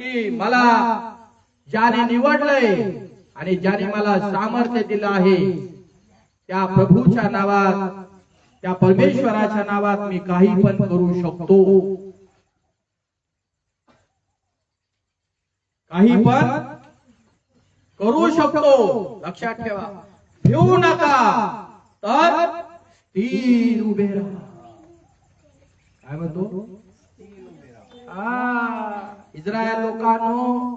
की मला ज्याने निवडलंय आणि ज्याने मला सामर्थ्य दिलं आहे त्या प्रभूच्या नावात, त्या परमेश्वराच्या नावात मी काही पण करू शकतो, काही पण करू शकतो. लक्षात ठेवा, भिवू नका, तर स्थिर उभे राहा. काय म्हणतो? इस्रायल लोकांनो,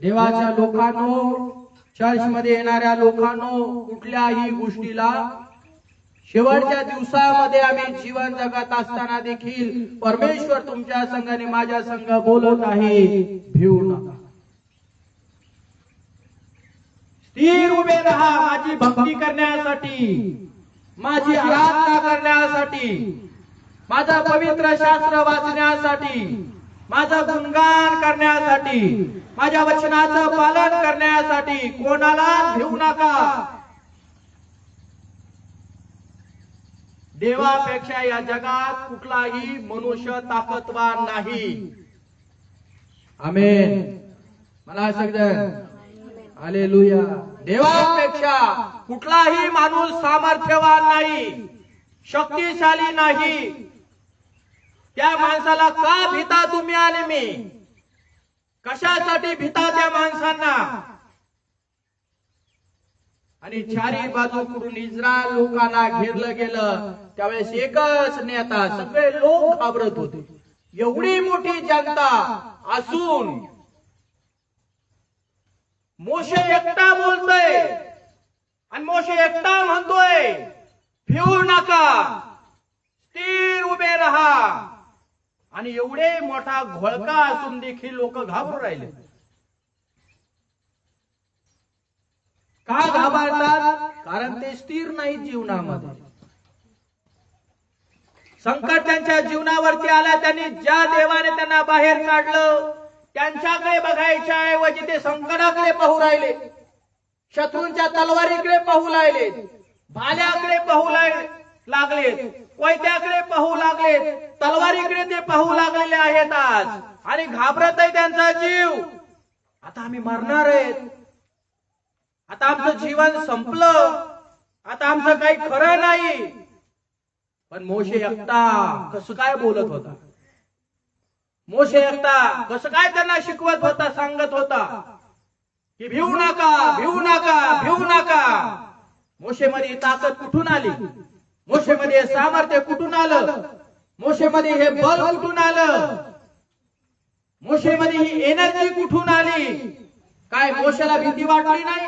देवाच्या लोकांनो, चर्च मध्ये येणाऱ्या लोकांनो, कुठल्याही गोष्टीला शेवटच्या दिवसामध्ये आम्ही जीवन जगत असताना देखील परमेश्वर तुमच्या संघाने माझ्या संघ बोलत आहे, भिवू नका, स्थिर उभे राहा. माझी भक्ती करण्यासाठी, माझी आराधना करण्यासाठी, माझं पवित्र शास्त्र वाचण्यासाठी, माझं गुणगान करण्यासाठी, माझ्या वचनाचं पालन करण्यासाठी कोणाला भिवू नका. देवापेक्षा या जगात कुठलाही मनुष्य ताकदवान नाही. आमेन. मला सांगतं हालेलुया. देवापेक्षा कुठलाही माणूस सामर्थ्यवान नाही, शक्तिशाली नाही. त्या माणसाला का भीता तुम्ही आणि मी? कशासाठी भीता त्या माणसांना? आणि चारी बाजूकडून इस्रायल लोकांना घेरलं गेलं. त्यावेळेस एकच नेता, सगळे लोक घाबरत होते. एवढी मोठी जनता असून मोशे एकटा बोलतोय आणि मोशे एकटा म्हणतोय, भिवू नका, स्थिर उभे राहा. आणि एवढे मोठा घोळका असून देखील लोक घाबरून राहिले. का घाबरतात? कारण ते स्थिर नाही जीवनामध्ये. संकट त्यांच्या जीवनावरती आलं. त्यांनी ज्या देवाने त्यांना बाहेर काढलं त्यांच्याकडे बघायच्या ऐवजी ते संकटाकडे पाहू राहिले, शत्रूंच्या तलवारीकडे पाहू लागले, भाल्याकडे पाहू लागले, कोयत्याकडे पाहू लागले, तलवारीकडे ते पाहू लागलेले आहेत आज. आणि घाबरत आहे त्यांचा जीव. आता आम्ही मरणार आहेत, आता आमचं जीवन संपलं, आता आमचं काही खरं नाही. पण मोशे एकटा कसं काय बोलत होता? मोशे एकटा कसं काय त्यांना शिकवत होता, सांगत होता की भिवू नका, भिवू नका, भिवू नका. मोशे मध्ये ताकद कुठून आली? मोशे मध्ये सामर्थ्य कुठून आलं? मोशे मध्ये हे बल कुठून आलं? मोशे मध्ये ही एनर्जी कुठून आली? काय मोशेला भीती वाटली नाही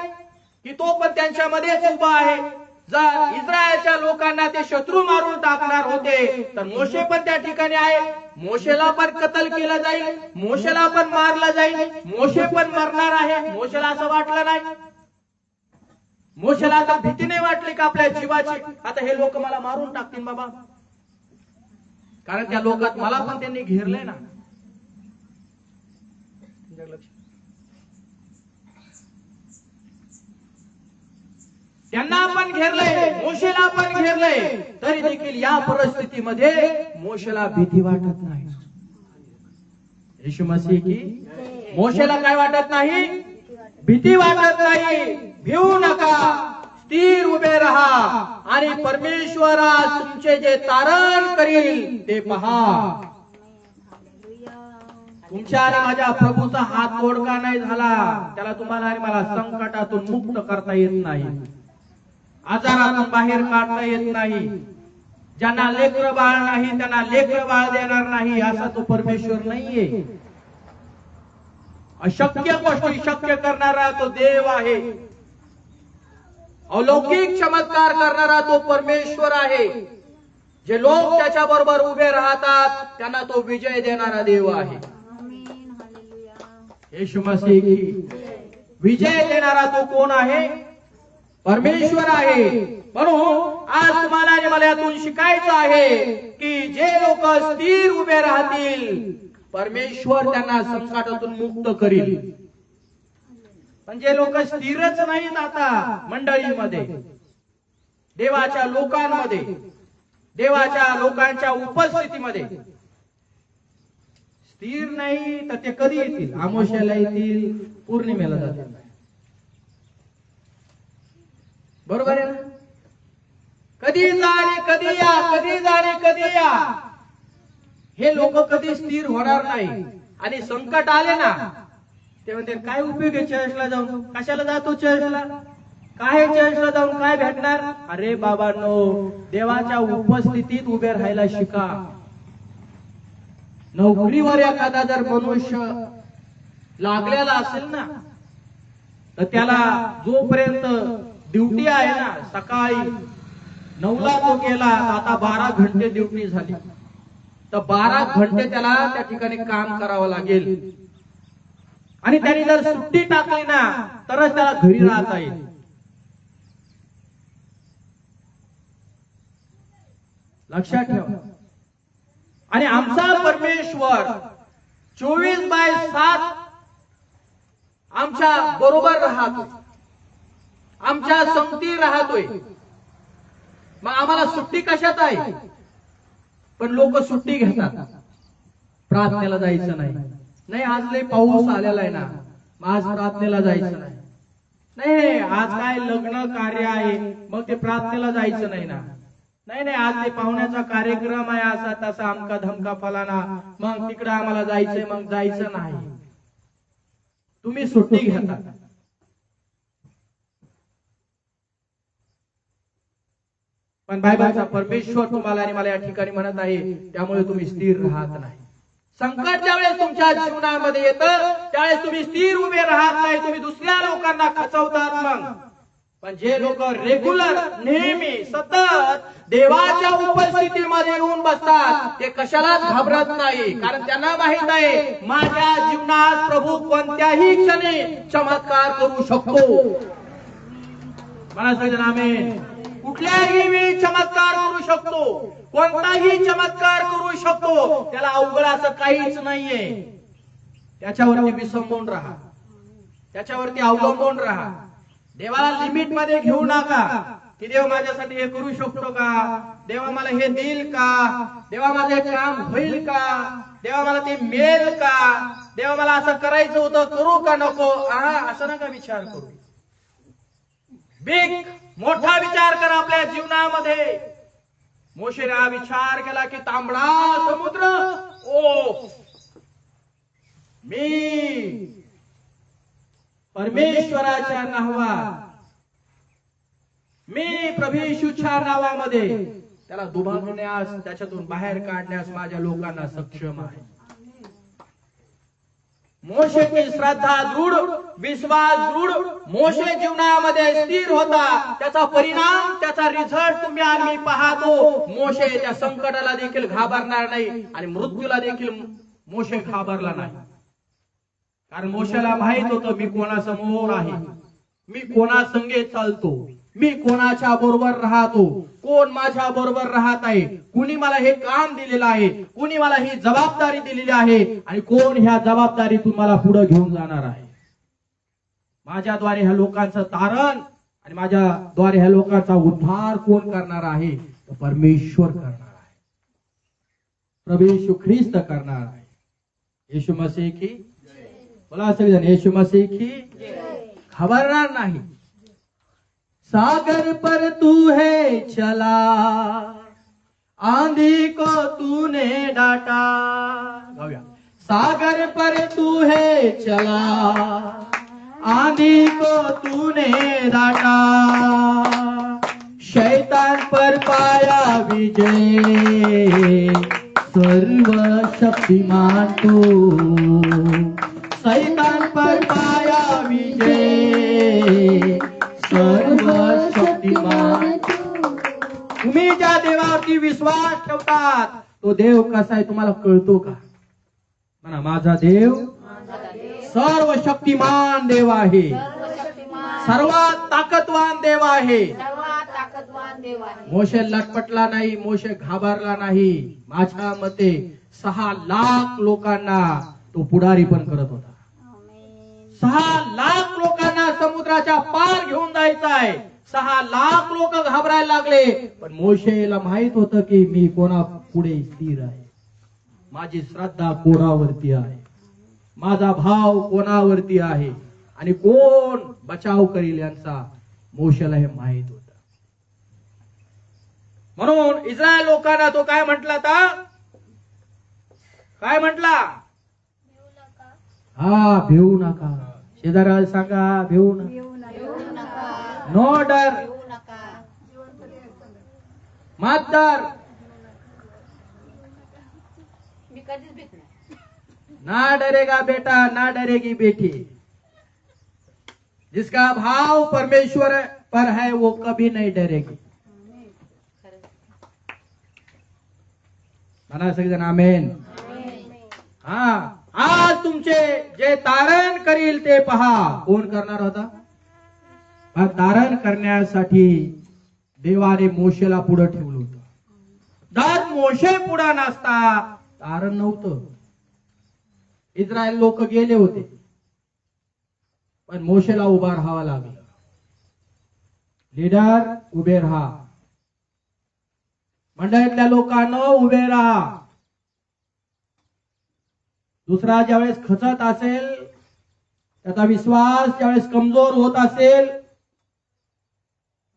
की तो पण त्यांच्यामध्येच उभा आहे? जर इस्रायलच्या लोकांना ते शत्रू मारून टाकणार होते तर मोशे पण त्या ठिकाणी आहे. मोशेला पण कत्ल केलं जाईल, मोशेला पण मारलं जाईल, मोशे पण मरणार आहे. मोशेला असं वाटलं नाही. मोशेला आता भीती नाही वाटली का आपल्या जीवाची? आता हे लोक मला मारून टाकतील बाबा, कारण त्या लोकात मला पण त्यांनी घेरले ना. त्यांना पण घेरलंय, मोशेला पण घेरलंय, तरी देखील या परिस्थितीमध्ये मोशेला भीती वाटत नाही. येशू मसीह की मोशेला काय वाटत नाही? भीती वाटत नाही. भिवू नका, स्थिर उभे राहा आणि परमेश्वरास तुमचे जे तारण करील ते पहा. तुमच्या आणि माझ्या प्रभूचा हात तोडका नाही झाला, त्याला तुम्हाला आणि मला संकटातून मुक्त करता येत नाही, आजारातून बाहेर काढता येत नाही. ज्यांना लेकर बाळ नाही त्यांना लेकर बाळ देणार नाही असा तो परमेश्वर नाहीये. अशक्य गोष्टी शक्य करणारा तो देव आहे. अलौकिक चमत्कार करणारा तो परमेश्वर आहे. जे लोक त्याच्या बरोबर उभे राहतात त्यांना तो विजय देणारा देव आहे. येशू मसीह की विजय देणारा तो कोण आहे? परमेश्वर आहे. म्हणून आज तुम्हाला आणि मला यातून शिकायचं आहे की जे लोक स्थिर उभे राहतील परमेश्वर त्यांना संकटातून मुक्त करील. पण जे लोक स्थिरच नाहीत आता मंडळीमध्ये, देवाच्या लोकांमध्ये, देवाच्या लोकांच्या उपस्थितीमध्ये स्थिर नाही तर ते कधी येतील? अमावस्याला येतील, पौर्णिमेला जातील. बरोबर आहे ना? कधी जाणे कधी या, कधी जाणे कधी या. हे लोक कधी स्थिर होणार नाही. आणि संकट आले ना ते म्हणते काय उपयोग आहे चर्चला जाऊन? कशाला जातो चर्चला? काय चर्चला जाऊन काय भेटणार? अरे बाबांनो, देवाच्या उपस्थितीत उभे राहायला शिका. नोकरीवर एखादा जर मनुष्य लागलेला असेल ना तर त्याला जोपर्यंत ड्युटी आहे ना, सकाळी 9ला तो गेला, आता 12 घंटे ड्युटी झाली, तर 12 घंटे त्याला त्या ठिकाणी काम करावं लागेल. आणि त्यांनी जर सुट्टी टाकली ना तरच त्याला घरी राहता येईल. लक्षात ठेवा. आणि आमचा परमेश्वर 24/7 आमच्या बरोबर राहतोय, आमच्या संगती राहतोय. मग आम्हाला सुट्टी कशात आहे? पण लोक सुट्टी घेतात, प्रार्थनेला जायचं नाही. आज लय पाऊस आलेला आहे ना, आज प्रार्थनेला जायचं नाही. नाही, आज काय लग्न कार्य आहे मग ते प्रार्थनेला जायचं नाही ना. नाही, आज ते पाहुण्याचा कार्यक्रम आहे, असा तसा आमका धमका फलाना, मग तिकडे आम्हाला जायचंय, मग जायचं नाही. तुम्ही सुट्टी घेता. पण बायबलचा परमेश्वर तुम्हाला आणि मला या ठिकाणी म्हणत आहे, त्यामुळे तुम्ही स्थिर राहत नाही. संकट ज्यावेळेस तुमच्या जीवनामध्ये येतं त्यावेळेस तुम्ही स्थिर उभे राहत नाही, तुम्ही दुसऱ्या लोकांना खचवतात. मग पण जे लोक रेग्युलर नेहमी सतत देवाच्या उपस्थितीमध्ये येऊन बसतात ते कशालाच घाबरत नाही, कारण त्यांना माहित आहे माझ्या जीवनात प्रभू कोणत्याही क्षणी चमत्कार करू शकतो. मला सगळं आमेन. कुठल्याही वेळी चमत्कार करू शकतो, कोणताही चमत्कार करू शकतो. त्याला अवघड असं काहीच नाहीये. त्याच्यावरती विसंबून राहा, त्याच्यावरती अवलंबून राहा. देवाला लिमिट मध्ये घेऊ नका की देव माझ्यासाठी हे करू शकतो का, देवा मला हे देईल का, देवा माझं काम होईल का, देवा मला ते मिळेल का, देवा मला असं करायचं होतं करू का नको, असं नका विचार करू. बिग मोठा विचार करा आपल्या जीवनामध्ये. मोशेने हा विचार केला की तांबडा समुद्र, ओ मी परमेश्वराच्या नावात, मी प्रभू येशूच्या नावामध्ये त्याला दुभागण्यास, त्याच्यातून बाहेर काढण्यास माझ्या लोकांना सक्षम आहे. मोशेची श्रद्धा दृढ, विश्वास दृढ, मोशे जीवनामध्ये स्थिर होता. त्याचा परिणाम, त्याचा रिझल्ट तुम्ही आम्ही पाहतो. मोशे त्या संकटाला देखील घाबरणार नाही आणि मृत्यूला देखील मोशे घाबरला नाही. कारण मोशेला माहित होतं मी कोणासमोर आहे, मी कोणासंगे चालतो, मी कोणाच्या बरोबर राहतो, कोण माझ्या बरोबर राहत आहे, कुणी मला हे काम दिलेलं आहे, कुणी मला ही जबाबदारी दिलेली आहे आणि कोण ह्या जबाबदारीतून मला पुढे घेऊन जाणार आहे. माझ्याद्वारे ह्या लोकांचं तारण आणि माझ्याद्वारे ह्या लोकांचा उद्धार कोण करणार आहे? तर परमेश्वर करणार आहे, प्रभू येशू ख्रिस्त करणार आहे. येशू मसीह की बोला सगळेजण, येशू मसीह की. घबरणार नाही. सागर पर तू है चला, आंधी को तूने डांटा. गाऊया. सागर पर तू है चला, आंधी को तूने डांटा, शैतान पर पाया विजय, सर्व शक्तिमान तू. शैतान पर पाया विजय, सर्व शक्तिमान. तुम्ही ज्या देवावरती विश्वास ठेवतात तो देव कसा आहे तुम्हाला कळतो का? म्हणा, माझा देव सर्व शक्तिमान देव आहे, सर्वात ताकदवान देव आहे. मोशे लटपटला नाही, मोशे घाबरला नाही. माझ्या मते 6 लाख लोकांना तो पुढारी पण करत होता. 6 लाख लोकांना समुद्राच्या पार घेऊन जायचं आहे. 6 लाख लोक घाबरायला लागले, पण मोशेला माहित होतं की मी कोणा पुढे स्थिर आहे. माझी श्रद्धा कोणावरती आहे, माझा भाव कोणावरती आहे आणि कोण बचाव करील यांचा मोशेला हे माहित होत. म्हणून इस्रायल लोकांना तो काय म्हटला था, काय म्हटला, हा भिवू नका. शेजाऱ्याला सांगा भिवू नका, नो डर मत डर, ना डरेगा बेटा ना डरेगी बेटी. जिसका भाव परमेश्वर पर है वो कभी नहीं डरेगी. म्हणा सगळेजण आमेन. हा, आज तुमचे जे तारण करील ते पहा. कोण करणार होता, पण तारण करण्यासाठी देवाने मोशेला पुढे ठेवलं होतं. जर मोशे पुढे नसता तारण नव्हतं. इस्रायल लोक गेले होते, पण मोशेला उभा राहावा लागला. लीडर उभे राहा, मंडळीतल्या लोकांना उभे राहा. दुसरा ज्यावेळेस खचत असेल, त्याचा विश्वास ज्यावेळेस कमजोर होत असेल,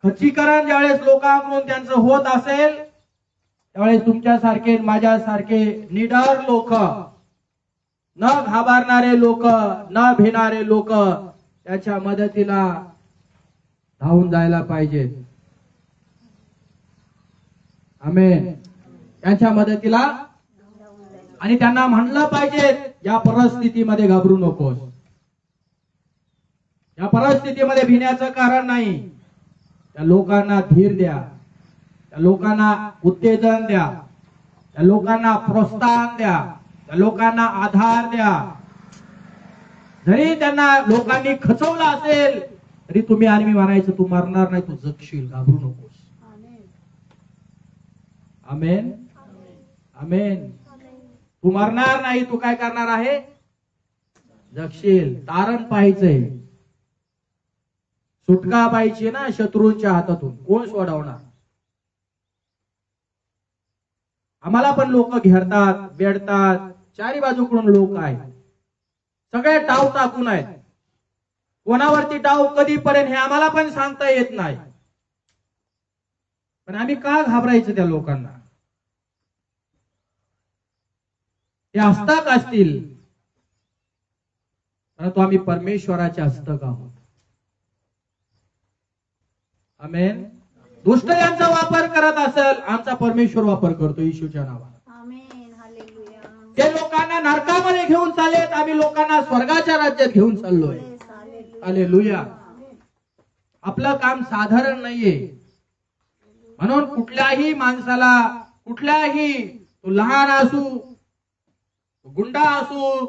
खच्चीकरण ज्यावेळेस लोकांकडून त्यांचं होत असेल, त्यावेळेस तुमच्यासारखे माझ्यासारखे निडर लोक, न घाबरणारे लोक, न भिणारे लोक त्याच्या मदतीला धावून जायला पाहिजे. आमेन. त्यांच्या मदतीला, आणि त्यांना म्हणलं पाहिजे या परिस्थितीमध्ये घाबरू नकोस, या परिस्थितीमध्ये भिण्याचं कारण नाही. त्या लोकांना धीर द्या, त्या लोकांना उत्तेजन द्या, त्या लोकांना प्रोत्साहन द्या, त्या लोकांना आधार द्या. जरी त्यांना लोकांनी खचवलं असेल तरी तुम्ही आणि मी म्हणायचं तू मरणार नाही, तू जगशील, घाबरू नकोस. आमेन, आमेन. तू मरणार नाही, तू काय करणार आहे, जगशील. तारण पाहिजे, सुटका पाहिजे ना शत्रूंच्या हातातून. कोण सोडवणार. आम्हाला पण लोक घेरतात, बेडतात, चारी बाजूकडून लोक आहेत, सगळे डाव टाकून आहेत. कोणावरती डाव कधी पडेल हे आम्हाला पण सांगता येत नाही. पण आम्ही का घाबरायचं त्या लोकांना. ते हस्तक असतील, परंतु आम्ही परमेश्वराचे हस्तक आहोत. आमेन. दुष्ट यांचा वापर करत असेल, आमचा परमेश्वर वापर करतो येशूच्या नावाने. ते लोकांना नरकामध्ये घेऊन चालेत, आम्ही लोकांना स्वर्गाच्या राज्यात घेऊन चाललोय. हालेलुया. आपलं काम साधारण नाहीये. म्हणून कुठल्याही माणसाला, कुठल्याही, तो लहान असू, गुंडा असू,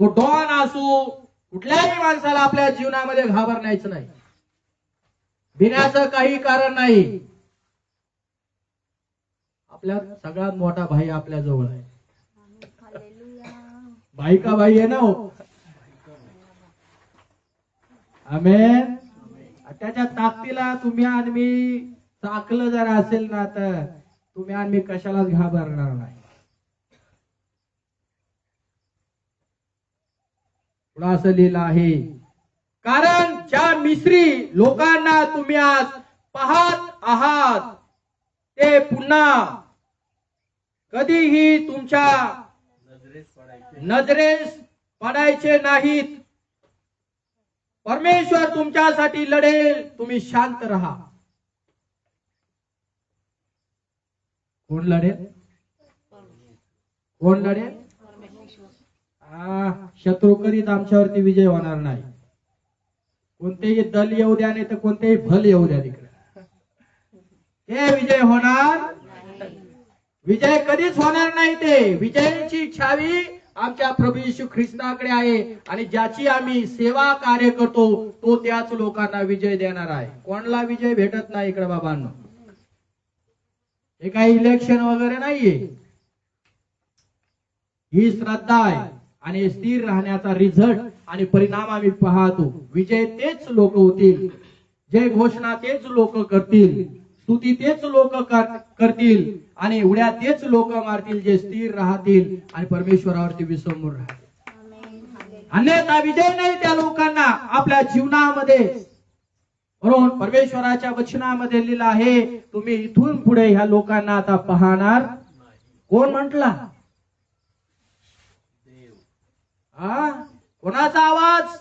तो डॉन असू, कुठल्याही माणसाला आपल्या जीवनामध्ये घाबरण्याचं नाही, भिण्याचं काही कारण नाही. आपल्या सगळ्यात मोठा भाई आपल्या जवळ आहे. भाई का भाई आहे ना हो. आमेन. त्याच्या ताकदीला तुम्ही आणि मी चाकलं जर असेल ना, तर तुम्ही आणि मी कशालाच घाबरणार नाही. पुढे असं लिहिलं आहे, कारण ज्या मिस्री लोकांना तुम्ही आज पाहत आहात ते पुन्हा कधीही तुमच्या नजरेस पडायचे नाहीत. परमेश्वर तुमच्यासाठी लढेल, तुम्ही शांत राहा. कोण लढेल, कोण लढेल. शत्रू कधीच आमच्यावरती विजय होणार नाही. कोणतेही दल येऊ द्या, नाही तर कोणतेही भल येऊ द्या, तिकडे हे विजय होणार. विजय कधीच होणार नाही. ते विजयाची छावी आमच्या प्रभू येशू ख्रिस्ताकडे आहे, आणि ज्याची आम्ही सेवा कार्य करतो तो त्याच लोकांना विजय देणार आहे. कोणाला विजय भेटत नाही इकडे बाबांनो. हे काही इलेक्शन वगैरे नाहीये. ही श्रद्धा आहे आणि स्थिर राहण्याचा रिझल्ट आणि परिणाम आम्ही पाहतो. विजय तेच लोक होतील, जय घोषणा तेच लोक करतील, स्तुती तेच लोक करतील आणि उड्या तेच लोक मारतील जे स्थिर राहतील आणि परमेश्वरावरती विसंबून राहतील. अन्यथा विजय नाही त्या लोकांना आपल्या जीवनामध्ये. म्हणून परमेश्वराच्या वचनामध्ये लिहिलं आहे, तुम्ही इथून पुढे ह्या लोकांना आता पाहणार. कोण म्हटला? कोणाचा आवाज?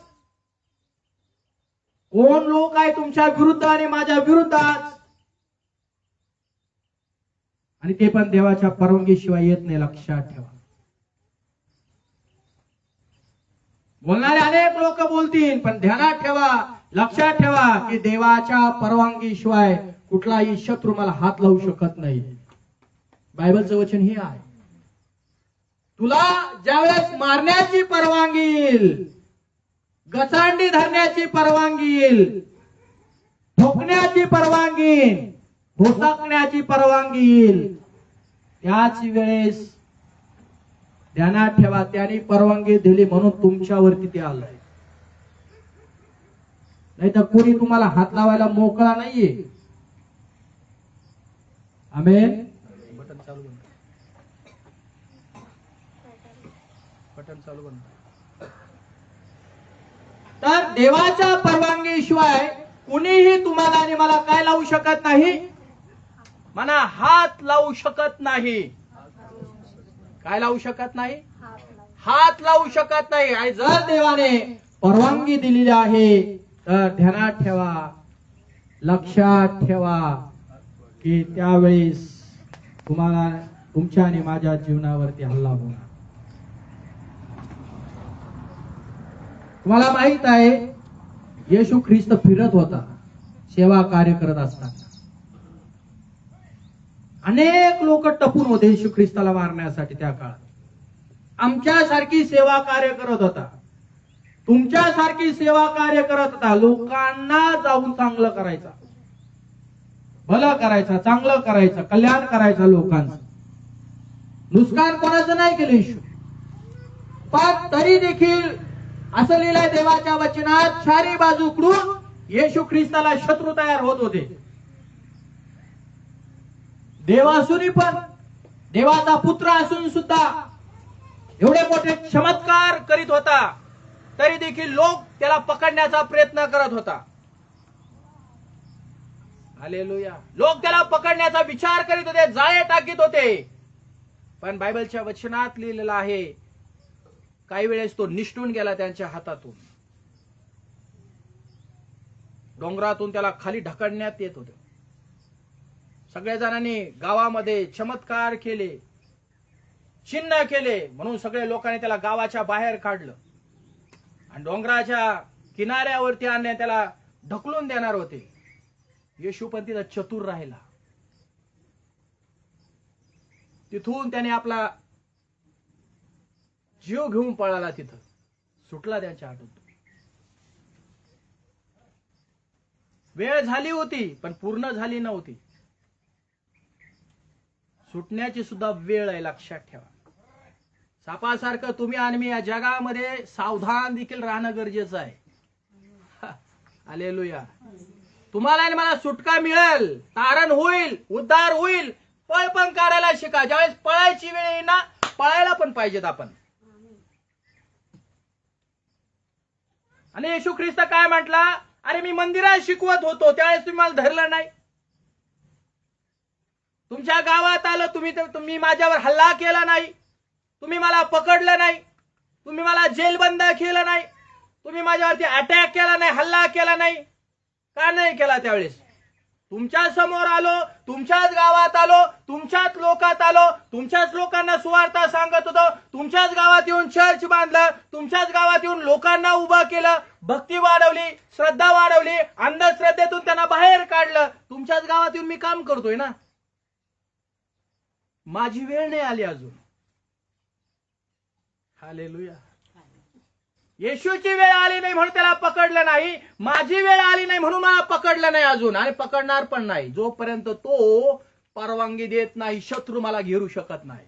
कोण लोक आहे तुमच्या विरुद्ध आणि माझ्या विरुद्ध आज? आणि ते पण देवाच्या परवानगीशिवाय येत नाही, लक्षात ठेवा. बोलणारे अनेक लोक बोलतील, पण ध्यानात ठेवा, लक्षात ठेवा की देवाच्या परवानगीशिवाय कुठलाही शत्रू मला हात लावू शकत नाही. बायबलचं वचन हे आहे. तुला ज्यावेळेस मारण्याची परवानगी येईल, गचांडी धरण्याची परवानगी येईल, ठोकण्याची परवानगी येईल, भोसकण्याची परवानगी येईल, त्याच वेळेस ध्यानात ठेवा, त्याने परवानगी दिली म्हणून तुमच्यावरती ते आलंय. नाही तर कोणी तुम्हाला हात लावायला मोकळा नाहीये. आमेन. बटन चालू बंद. बटन चालू बंद. तर देवाच्या परवानगीशिवाय कुणीही तुम्हाला आणि मला काय लावू शकत नाही? म्हणा, हात लावू शकत नाही. काय लावू शकत नाही? हात लावू शकत नाही. आणि जर देवाने परवानगी दिलेली आहे तर ध्यानात ठेवा, लक्षात ठेवा की त्यावेळेस तुम्हाला तुमच्या आणि माझ्या जीवनावरती हल्ला होणार. तुम्हाला माहित आहे, येशू ख्रिस्त फिरत होता सेवा कार्य करत असताना. अनेक लोक टपून होते येशू ख्रिस्ताला मारण्यासाठी. त्या काळात आमच्यासारखी सेवा कार्य करत होता, तुमच्यासारखी सेवा कार्य करत होता. लोकांना जाऊन चांगलं करायचं, भलं करायचं, चांगलं करायचं, कल्याण करायचं लोकांचं. नुकसान कोणाचं नाही केलं येशू. पण तरी देखील असं लिहिलंय देवाच्या वचनात, चारी बाजूकडून येशू ख्रिस्ताला शत्रू तयार होत होते. देव असूनही पण, देवाचा पुत्र असून सुद्धा एवढे मोठे चमत्कार करीत होता, तरी देखील लोक त्याला पकडण्याचा प्रयत्न करत होता. हालेलुया. लोक त्याला पकडण्याचा विचार करीत होते, जाळे टाकीत होते. पण बायबलच्या वचनात लिहिलेलं आहे, काही वेळेस तो निष्ठून गेला त्यांच्या हातातून. डोंगरातून त्याला खाली ढकलण्यात येत होते. सगळ्या जणांनी गावामध्ये चमत्कार केले, चिन्ह केले, म्हणून सगळ्या लोकांनी त्याला गावाच्या बाहेर काढलं आणि डोंगराच्या किनाऱ्यावरती आणणे त्याला ढकलून देणार होते. येशू पण तिथं चतुर राहिला. तिथून त्याने आपला जीव घेऊन पळाला, तिथं सुटला त्यांच्या हातून. वेळ झाली होती पण पूर्ण झाली नव्हती. सुटण्याची सुद्धा वेळ आहे, लक्षात ठेवा. सापासारखं तुम्ही आणि मी या जगामध्ये सावधान देखील राहणं गरजेचं आहे. हालेलुया. तुम्हाला आणि मला सुटका मिळेल, तारण होईल, उद्धार होईल. पळ पण काढायला शिका. ज्यावेळेस पळायची वेळ येईल ना, पळायला पण पाहिजेत आपण. आणि येशू ख्रिस्त काय म्हटला? अरे मी मंदिरात शिकवत होतो त्यावेळेस तुम्ही मला धरलं नाही. तुमच्या गावात आलो, तुम्ही माझ्यावर हल्ला केला नाही, तुम्ही मला पकडलं नाही, तुम्ही मला जेलबंद केलं नाही, तुम्ही माझ्यावरती अटॅक केला नाही, हल्ला केला नाही. का नाही केला? त्यावेळेस तुमच्या समोर आलो, तुमच्याच गावात आलो, तुमच्याच लोकात आलो, तुमच्याच लोकांना सुवार्ता सांगत होतो, तुमच्याच गावात येऊन चर्च बांधलं, तुमच्याच गावात येऊन लोकांना उभं केलं, भक्ती वाढवली, श्रद्धा वाढवली, अंधश्रद्धेतून त्यांना बाहेर काढलं. तुमच्याच गावात येऊन मी काम करतोय ना. माझी वेळ नाही आली अजून. हालेलुया. येशूची वेळ आली नाही म्हणून त्याला पकडलं नाही, माझी वेळ आली नाही म्हणून मला पकडलं नाही अजून, आणि पकडणार पण नाही. जोपर्यंत तो परवानगी देत नाही, शत्रू मला घेरू शकत नाही,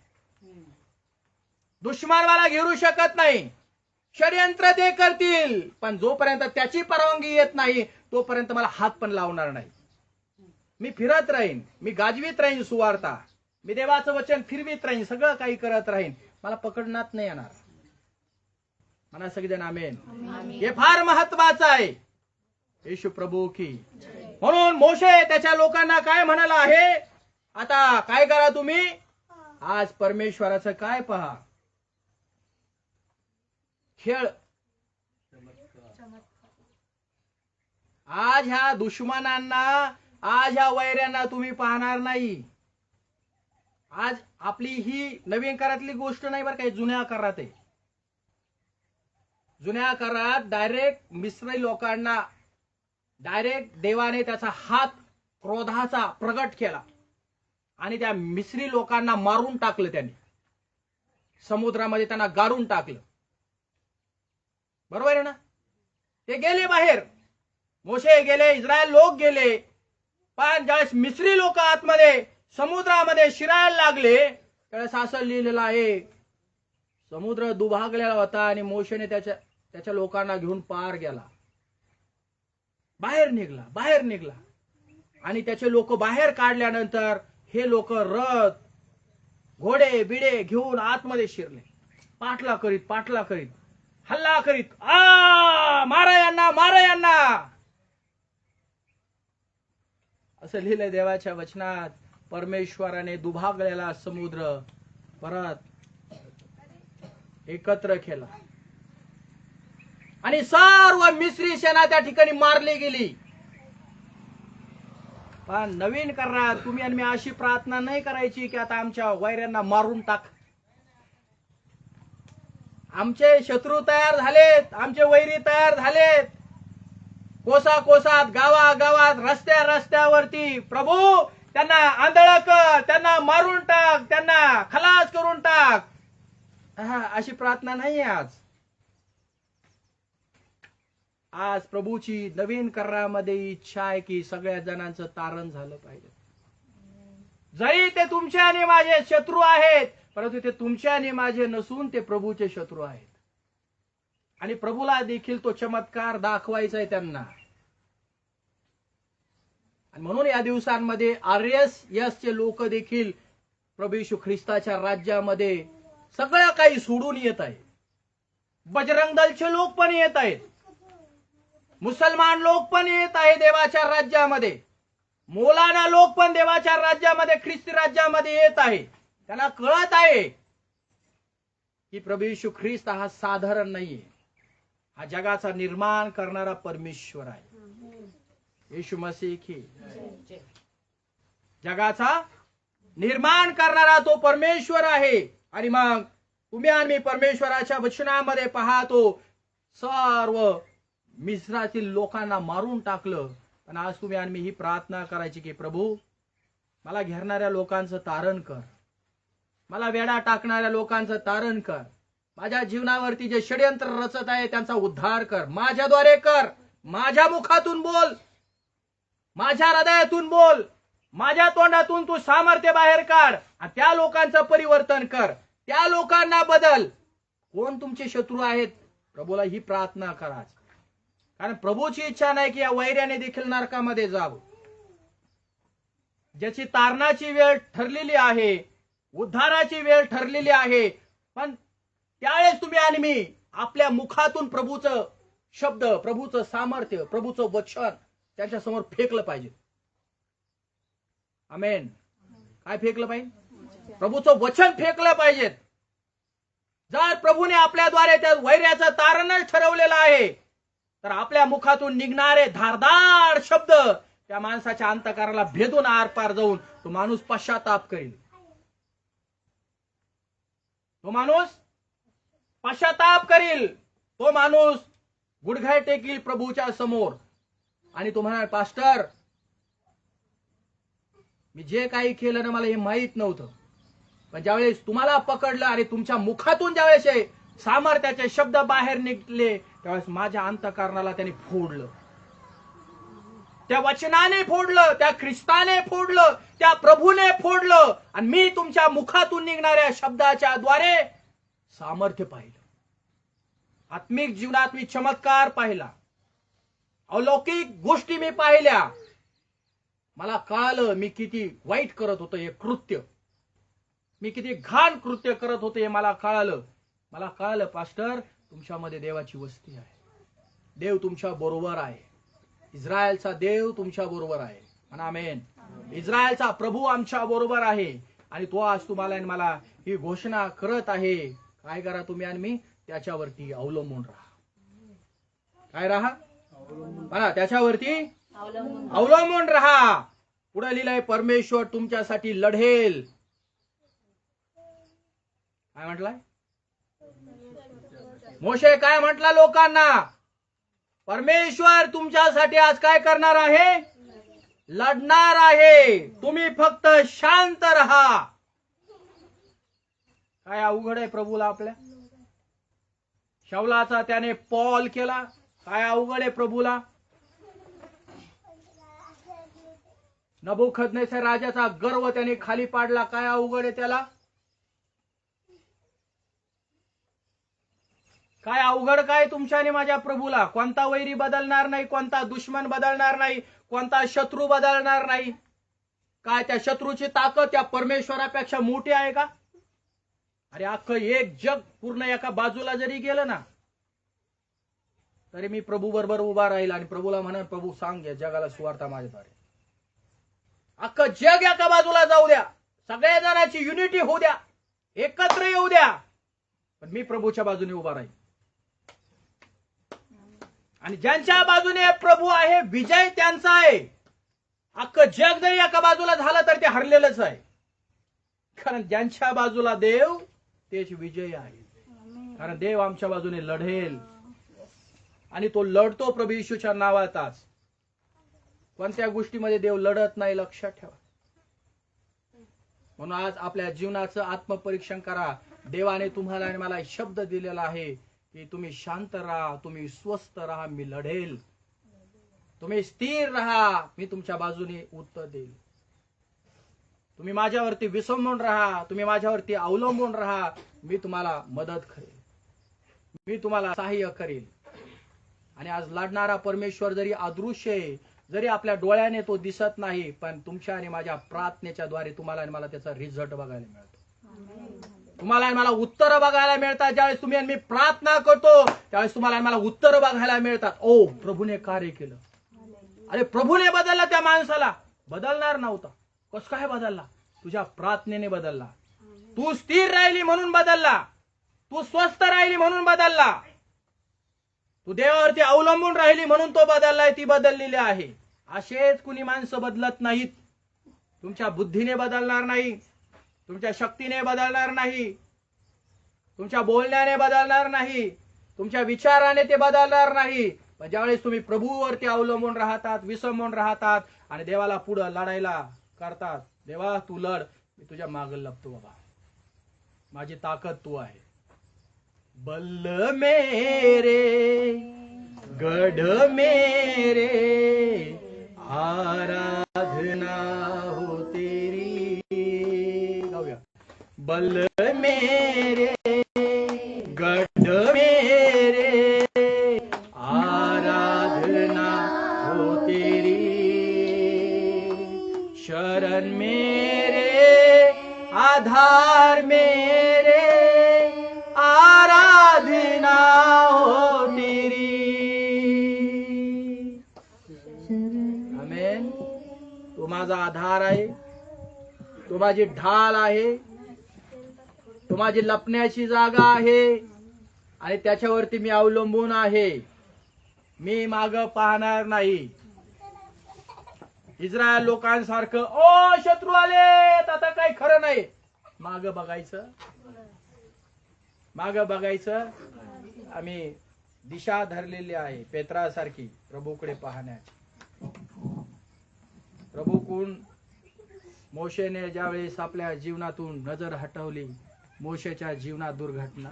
दुश्मन मला घेरू शकत नाही. षडयंत्र ते करतील, पण जोपर्यंत त्याची परवानगी येत नाही तोपर्यंत मला हात पण लावणार नाही. मी फिरत राहीन, मी गाजवीत राहीन सुवार्ता, मी देवाचं वचन फिरवीत राहीन, सगळं काही करत राहीन, मला पकडण्यात नाही येणार. म्हणा सगळेजण आमेन. हे फार महत्वाचं आहे. येशू प्रभू की. म्हणून मोशे त्याच्या लोकांना काय म्हणाला आहे, आता काय करा तुम्ही, आज परमेश्वराचं काय पहा, खेळ. आज ह्या दुश्मनांना, आज ह्या वैऱ्यांना तुम्ही पाहणार नाही. आज आपली ही नवीन करातली गोष्ट नाही बरं, काही जुन्या करात आहे. जुन्या करात डायरेक्ट मिस्री लोकांना डायरेक्ट देवाने त्याचा हात क्रोधाचा प्रगट केला आणि त्या मिस्री लोकांना मारून टाकलं. त्यांनी समुद्रामध्ये त्यांना गाडून टाकलं. बरोबर आहे ना. ते गेले बाहेर, मोशे गेले, इस्रायल लोक गेले. पण ज्यावेळेस मिस्री लोक आतमध्ये समुद्रामध्ये शिरायला लागले त्यावेळेस असं लिहिलेलं आहे, समुद्र दुभागलेला होता आणि मोशेने त्याच्या लोकांना घेऊन पार गेला, बाहेर निघला. आणि त्याचे लोक बाहेर काढल्यानंतर हे लोक रथ घोडे बिडे घेऊन आतमध्ये शिरले, पाठला करीत हल्ला करीत, मारा यांना असं लिहिलंय देवाच्या वचनात. परमेश्वराने दुभागलेला समुद्र परत एकत्र केला आणि सर्व मिस्री सेना त्या ठिकाणी मारली गेली. पण नवीन करा तुम्ही आणि मी अशी प्रार्थना नाही करायची की आता आमच्या वैऱ्यांना मारून टाक. आमचे शत्रू तयार झालेत, आमचे वैरी तयार झालेत, कोसाकोसात, गावागावात, रस्त्यावरती. प्रभू त्यांना आंधळ कर, त्यांना मारून टाक, त्यांना खलास करून टाक. अशी प्रार्थना नाही आज प्रभूची नवीन करारामध्ये इच्छा आहे की सगळ्या जणांचं तारण झालं पाहिजे. जरी ते तुमचे आणि माझे शत्रू आहेत, परंतु ते तुमचे आणि माझे नसून ते प्रभूचे शत्रू आहेत. आणि प्रभूला देखील तो चमत्कार दाखवायचा आहे त्यांना. आणि म्हणून या दिवसांमध्ये RSS चे लोक देखील प्रभू येशू ख्रिस्ताच्या राज्यामध्ये सगळं काही सोडून येत आहे. बजरंग दलचे लोक पण येत आहेत, मुसलमान लोक पण येत आहे देवाच्या राज्यामध्ये, मौलाना लोक पण देवाच्या राज्यामध्ये, ख्रिस्ती राज्यामध्ये येत आहे. त्यांना कळत आहे की प्रभू येशू ख्रिस्त हा साधारण नाहीये, हा जगाचा निर्माण करणारा परमेश्वर आहे. येशू मसीह की. जगाचा निर्माण करणारा तो परमेश्वर आहे. आणि मग तुम्ही आणि मी परमेश्वराच्या वचनामध्ये पाहतो सर्व मिस्रातील लोकांना मारून टाकलं. पण आज तुम्ही आणि मी ही प्रार्थना करायची की प्रभू मला घेरणाऱ्या लोकांचं तारण कर, मला वेडा टाकणाऱ्या लोकांचं तारण कर, माझ्या जीवनावरती जे षडयंत्र रचत आहे त्यांचा उद्धार कर, माझ्याद्वारे कर, माझ्या मुखातून बोल, माझ्या हृदयातून बोल, माझ्या तोंडातून तू सामर्थ्य बाहेर काढ आणि त्या लोकांचं परिवर्तन कर, त्या लोकांना बदल. कोण तुमचे शत्रू आहेत, प्रभूला ही प्रार्थना करा. कारण प्रभूची इच्छा नाही की या वैर्याने देखील नरकामध्ये जावं. ज्याची तारणाची वेळ ठरलेली आहे, उद्धाराची वेळ ठरलेली आहे, पण त्यावेळेस तुम्ही आणि मी आपल्या मुखातून प्रभूचं शब्द, प्रभूचं सामर्थ्य, प्रभूचं वचन त्यांच्या समोर फेकलं पाहिजे. आमेन. काय फेकलं पाहिजे? प्रभूचं वचन फेकलं पाहिजे. जर प्रभूने आपल्याद्वारे त्या वैर्याचं तारणच ठरवलेलं आहे तर आपल्या मुखातून निघणारे धारदार शब्द त्या माणसाच्या अंतःकरणाला भेदून आरपार जाऊन तो माणूस पश्चाताप करेल. तो माणूस पश्चाताप करील, तो माणूस गुडघे टेकील प्रभूच्या समोर आणि तो म्हणाल पास्टर मी जे काही केलं ना मला हे माहित नव्हतं, पण ज्यावेळेस तुम्हाला पकडलं आणि तुमच्या मुखातून ज्यावेळेस सामर्थ्याचे शब्द बाहेर निघले त्यावेळेस माझ्या अंतःकरणाला त्याने फोडलं, त्या वचनाने फोडलं, त्या ख्रिस्ताने फोडलं, त्या प्रभूने फोडलं आणि मी तुमच्या मुखातून निघणाऱ्या शब्दाच्या द्वारे सामर्थ्य पाहिलं. आत्मिक जीवनात मी चमत्कार पाहिला, अलौकिक गोष्टी मी पाहिल्या. मला कळालं मी किती वाईट करत होतो हे कृत्य, मी किती घाण कृत्य करत होतो हे मला कळालं. मला कळालं पास्टर, तुमच्यामध्ये देवाची वस्ती आहे, देव तुमच्या बरोबर आहे, इस्रायलचा देव तुमच्या बरोबर आहे. म्हणा आमेन. इस्रायलचा प्रभू आमच्या बरोबर आहे आणि तो आज तुम्हाला आणि मला ही घोषणा करत आहे. काय करा तुम्ही आणि मी? त्याच्यावरती अवलंबून राहा. काय राहा? म्हणा त्याच्यावरती अवलंबून राहा. पुढे लिहिलंय परमेश्वर तुमच्यासाठी लढेल. काय म्हटलंय? मोशे काय म्हटला लोकांना? परमेश्वर तुमच्यासाठी आज काय करणार आहे? लढणार आहे. तुम्ही फक्त शांत राहा. काय अवघड आहे प्रभूला आपल्या? शाऊलाचा त्याने पॉल केला. काय अवघड आहे प्रभूला? नबुखदनेस्सर राजाचा गर्व त्याने खाली पाडला. काय अवघड आहे त्याला? काय अवघड काय तुमच्या आणि माझ्या प्रभूला? कोणता वैरी बदलणार नाही, कोणता दुश्मन बदलणार नाही, कोणता शत्रू बदलणार नाही. काय त्या शत्रूची ताकद त्या परमेश्वरापेक्षा मोठी आहे का? अरे अख्खं एक जग पूर्ण एका बाजूला जरी गेलं ना तरी मी प्रभू बरोबर उभा राहील आणि प्रभूला म्हणेन, प्रभू सांग या जगाला सुवार्ता माझ्याद्वारे. अख्खं जग एका बाजूला जाऊ द्या, सगळ्या जणांची युनिटी होऊ द्या, एकत्र येऊ द्या, पण मी प्रभूच्या बाजूने उभा राहील. आणि ज्यांच्या बाजूने प्रभू आहे विजय त्यांचा आहे. अख्खं जग जरी एका बाजूला झालं तर ते हरलेलंच आहे. कारण ज्यांच्या बाजूला देव तेच विजय आहे. कारण देव आमच्या बाजूने लढेल आणि तो लढतो प्रभू येशूच्या नावातच. कोणत्या गोष्टीमध्ये देव लढत नाही लक्षात ठेवा. म्हणून आज आपल्या जीवनाचं आत्मपरीक्षण करा. देवाने तुम्हाला आणि मला शब्द दिलेला आहे की तुम्ही शांत राहा, तुम्ही स्वस्थ राहा, मी लढेल. तुम्ही स्थिर राहा, मी तुमच्या बाजूने उत्तर देईल. तुम्ही माझ्यावरती विसंबून राहा, तुम्ही माझ्यावरती अवलंबून राहा, मी तुम्हाला मदत करेल, मी तुम्हाला सहाय्य करेल. आणि आज लढणारा परमेश्वर जरी अदृश्य आहे, जरी आपल्या डोळ्याने तो दिसत नाही, पण तुमच्या आणि माझ्या प्रार्थनेच्या द्वारे तुम्हाला आणि मला त्याचा रिझल्ट बघायला मिळतो. तुम्हाला आणि मला उत्तर बघायला मिळतात. ज्यावेळेस तुम्ही आणि मी प्रार्थना करतो त्यावेळेस तुम्हाला आणि मला उत्तर बघायला मिळतात. ओ प्रभूने कार्य केलं, अरे प्रभूने बदलला त्या माणसाला. बदलणार नव्हता. कसं काय बदलला? तुझ्या प्रार्थनेने बदलला. तू स्थिर राहिली म्हणून बदलला, तू स्वस्थ राहिली म्हणून बदलला, तू देवावरती अवलंबून राहिली म्हणून तो बदललाय. ती बदललेली आहे. असेच कुणी माणसं बदलत नाहीत. तुमच्या बुद्धीने बदलणार नाही, तुमच्या शक्तीने बदलणार नाही, तुमच्या बोलण्याने बदलणार नाही, तुमच्या विचाराने ते बदलणार नाही. पण ज्यावेळेस तुम्ही प्रभूवरती अवलंबून राहतात, विसंबून राहतात आणि देवाला पुढे लढायला करतात, देवा तू लढ, मी तुझ्या मागे लपतो बाबा, माझी ताकद तू आहे. बल मेरे गढ़ मेरे आराधना हो तेरी. गाऊया. बल मेरे गढ़ मेरे आराधना हो तेरी. शरण मेरे आधार मेरे आराधना हो तेरी. आमेन. तो माझा आधार आहे, तो माझी ढाल आहे, तो माझी लपण्याची जागा आहे आणि त्याच्यावरती मी अवलंबून आहे. मी माग पाहणार नाही. इस्रायल लोकांसारखं ओ शत्रू आले आता काही खरं नाही, माग बघायचं, माग बघायचं. आम्ही दिशा धरलेली आहे पेत्रासारखी प्रभूकडे पाहण्याची. प्रभूकडून मोशेने ज्यावेळेस आपल्या जीवनातून नजर हटवली, मोशेच्या जीवनात दुर्घटना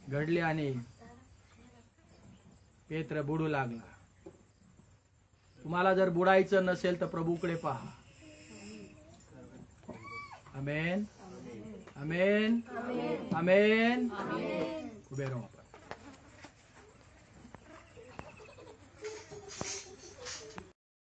घडली आणि पेत्र बुडू लागला. तुम्हाला जर बुडायचं नसेल तर प्रभूकडे पहा. आमेन, आमेन, आमेन. उभे राहा.